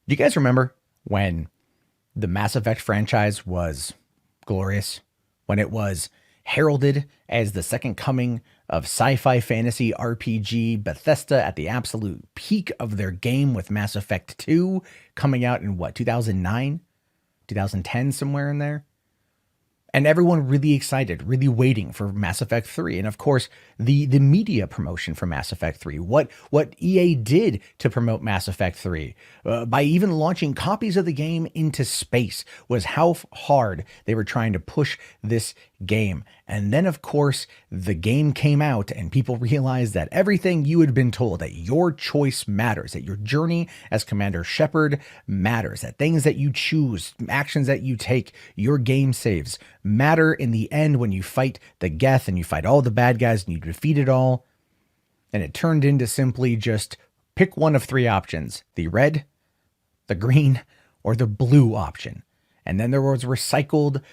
Do you guys remember when the Mass Effect franchise was glorious? When it was heralded as the second coming of sci-fi fantasy RPG Bethesda at the absolute peak of their game with Mass Effect 2 coming out in what, 2009, 2010, somewhere in there? And everyone really excited, really waiting for Mass Effect 3. And of course, the media promotion for Mass Effect 3, what EA did to promote Mass Effect 3, by even launching copies of the game into space, was how hard they were trying to push this game. And then, of course, the game came out and people realized that everything you had been told, that your choice matters, that your journey as Commander Shepard matters, that things that you choose, actions that you take, your game saves matter in the end when you fight the Geth and you fight all the bad guys and you defeat it all. And it turned into simply just pick one of three options: the red, the green, or the blue option. And then there was recycled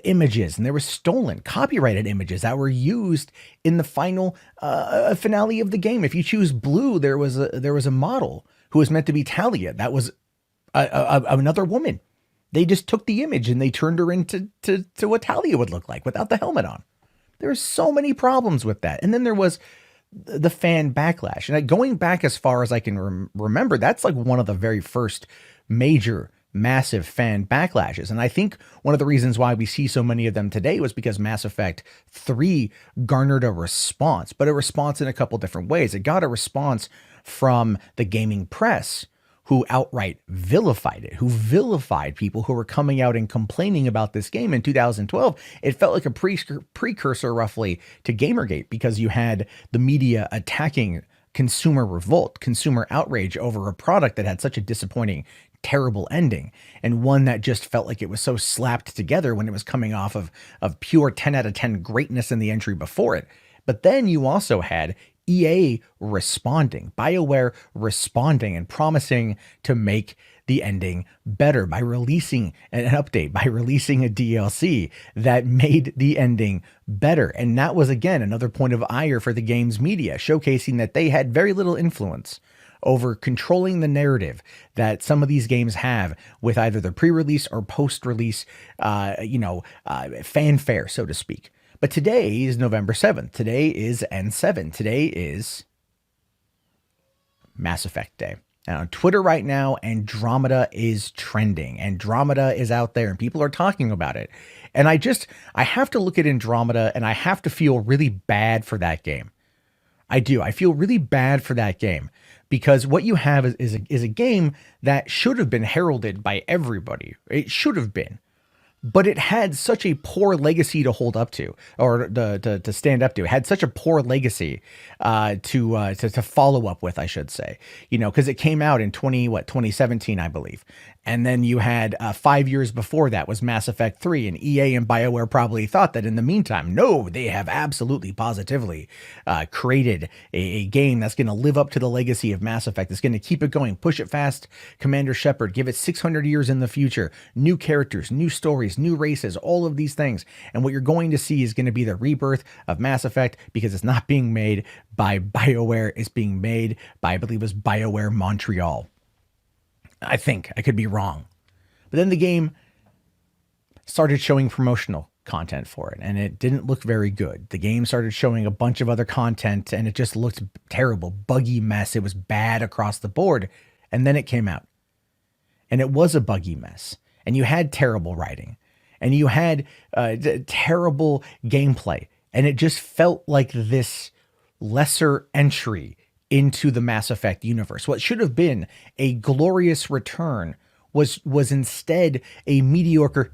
images, and there was stolen, copyrighted images that were used in the final finale of the game. If you choose blue, there was a model who was meant to be Talia. That was another woman. They just took the image and they turned her into what Talia would look like without the helmet on. There were so many problems with that. And then there was the fan backlash. And going back as far as I can remember, that's like one of the very first major massive fan backlashes. And I think one of the reasons why we see so many of them today was because Mass Effect 3 garnered a response, but a response in a couple different ways. It got a response from the gaming press, who outright vilified it, who vilified people who were coming out and complaining about this game in 2012. It felt like a precursor roughly to Gamergate, because you had the media attacking consumer revolt, consumer outrage over a product that had such a disappointing, terrible ending, and one that just felt like it was so slapped together when it was coming off of pure 10 out of 10 greatness in the entry before it. But then you also had EA responding, BioWare responding and promising to make the ending better by releasing an update, by releasing a DLC that made the ending better. And that was, again, another point of ire for the game's media, showcasing that they had very little influence over controlling the narrative that some of these games have with either the pre-release or post-release, fanfare, so to speak. But today is November 7th. Today is N7. Today is Mass Effect Day. And on Twitter right now, Andromeda is trending. Andromeda is out there and people are talking about it. And I have to look at Andromeda and I have to feel really bad for that game. I do. I feel really bad for that game, because what you have is a game that should have been heralded by everybody. It should have been. But it had such a poor legacy to hold up to, or to stand up to. It had such a poor legacy to follow up with, I should say. Because it came out in 2017, I believe. And then you had 5 years before that was Mass Effect 3, and EA and BioWare probably thought that in the meantime, no, they have absolutely positively created a game that's going to live up to the legacy of Mass Effect. It's going to keep it going, push it fast, Commander Shepard, give it 600 years in the future, new characters, new stories, new races, all of these things. And what you're going to see is going to be the rebirth of Mass Effect, because it's not being made by BioWare, it's being made by, I believe it was BioWare Montreal. I think I could be wrong. But then the game started showing promotional content for it, and it didn't look very good. The game started showing a bunch of other content, and it just looked terrible, buggy mess. It was bad across the board. And then it came out, and it was a buggy mess. And you had terrible writing, and you had terrible gameplay, and it just felt like this lesser entry into the Mass Effect universe. What should have been a glorious return was instead a mediocre,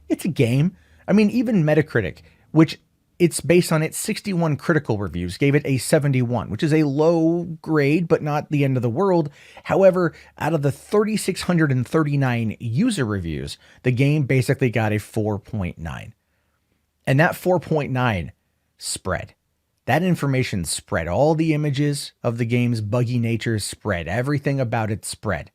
it's a game. I mean, even Metacritic, which it's based on its 61 critical reviews, gave it a 71, which is a low grade, but not the end of the world. However, out of the 3,639 user reviews, the game basically got a 4.9. And that 4.9 spread. That information spread. All the images of the game's buggy nature spread. Everything about it spread.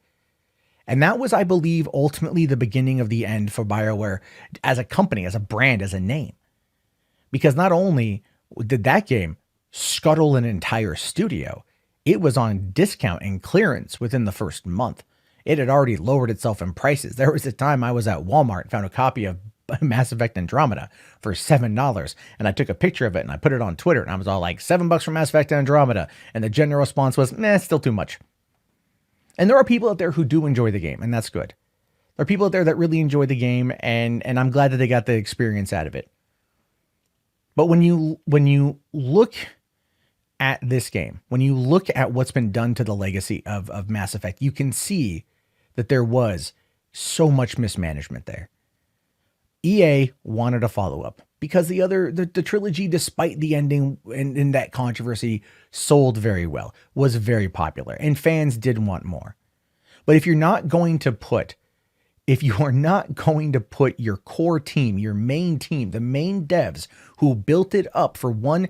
And that was, I believe, ultimately the beginning of the end for BioWare as a company, as a brand, as a name. Because not only did that game scuttle an entire studio, it was on discount and clearance within the first month. it had already lowered itself in prices. There was a time I was at Walmart and found a copy of Mass Effect Andromeda for $7. And I took a picture of it and I put it on Twitter and I was all like, $7 for Mass Effect Andromeda. And the general response was, nah, still too much. And there are people out there who do enjoy the game, and that's good. There are people out there that really enjoy the game, and I'm glad that they got the experience out of it. But when you look at this game, when you look at what's been done to the legacy of Mass Effect, you can see that there was so much mismanagement there. EA wanted a follow-up because the trilogy, despite the ending and that controversy, sold very well, was very popular, and fans did want more. But if you are not going to put your core team, your main team, the main devs who built it up for 1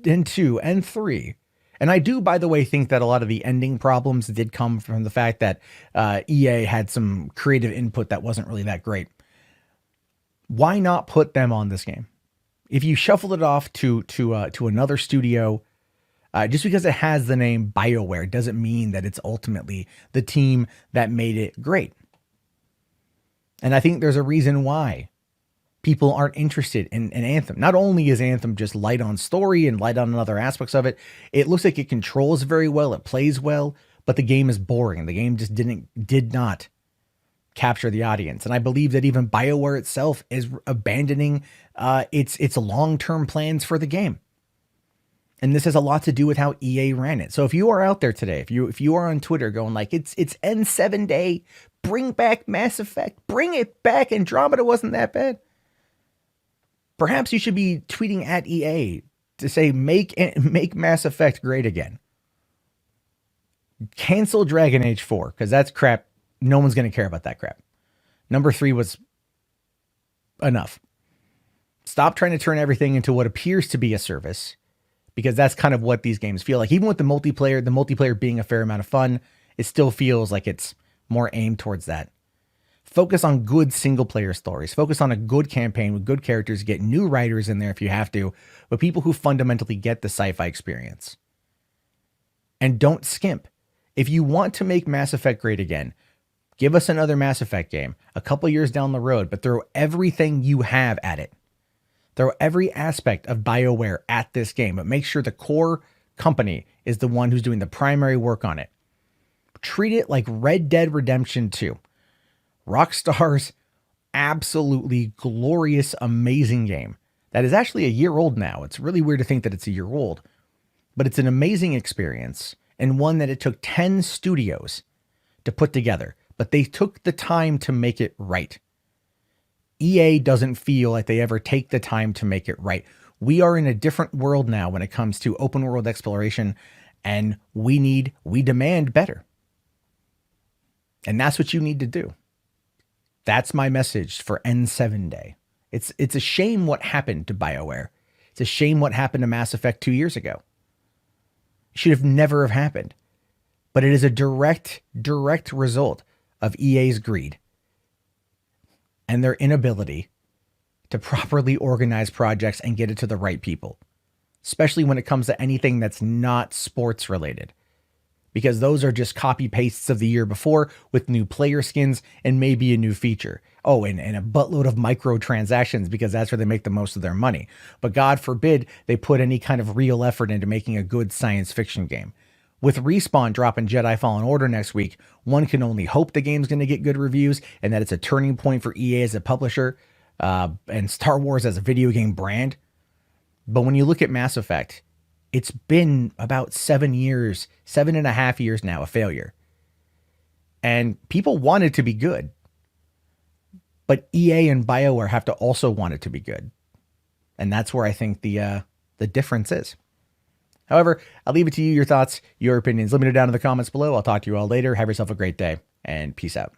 and 2 and 3, and I do, by the way, think that a lot of the ending problems did come from the fact that EA had some creative input that wasn't really that great. Why not put them on this game? If you shuffled it off to another studio, just because it has the name BioWare doesn't mean that it's ultimately the team that made it great. And I think there's a reason why people aren't interested in Anthem. Not only is Anthem just light on story and light on other aspects of it, it looks like it controls very well, it plays well, but the game is boring. The game just did not capture the audience. And I believe that even BioWare itself is abandoning its long-term plans for the game. And this has a lot to do with how EA ran it. So if you are out there today, if you are on Twitter going like, it's N7 day, bring back Mass Effect, bring it back, Andromeda wasn't that bad, perhaps you should be tweeting at EA to say, make Mass Effect great again. Cancel Dragon Age 4, because that's crap. No one's going to care about that crap. Number 3 was enough. Stop trying to turn everything into what appears to be a service, because that's kind of what these games feel like. Even with the multiplayer being a fair amount of fun, it still feels like it's more aimed towards that. Focus on good single player stories. Focus on a good campaign with good characters. Get new writers in there if you have to, but people who fundamentally get the sci-fi experience. And don't skimp. If you want to make Mass Effect great again, give us another Mass Effect game a couple years down the road, but throw everything you have at it. Throw every aspect of BioWare at this game, but make sure the core company is the one who's doing the primary work on it. Treat it like Red Dead Redemption 2. Rockstar's absolutely glorious, amazing game that is actually a year old now. It's really weird to think that it's a year old, but it's an amazing experience and one that it took 10 studios to put together, but they took the time to make it right. EA doesn't feel like they ever take the time to make it right. We are in a different world now when it comes to open world exploration, and we demand better. And that's what you need to do. That's my message for N7 Day. It's a shame what happened to BioWare. It's a shame what happened to Mass Effect 2 years ago. It should have never have happened. But it is a direct result of EA's greed and their inability to properly organize projects and get it to the right people, especially when it comes to anything that's not sports related, because those are just copy pastes of the year before with new player skins and maybe a new feature. Oh, and a buttload of microtransactions, because that's where they make the most of their money. But God forbid they put any kind of real effort into making a good science fiction game. With Respawn dropping Jedi Fallen Order next week, one can only hope the game's going to get good reviews and that it's a turning point for EA as a publisher and Star Wars as a video game brand. But when you look at Mass Effect, it's been about 7.5 years now, a failure. And people want it to be good. But EA and BioWare have to also want it to be good. And that's where I think the difference is. However, I'll leave it to you, your thoughts, your opinions. Let me know down in the comments below. I'll talk to you all later. Have yourself a great day, and peace out.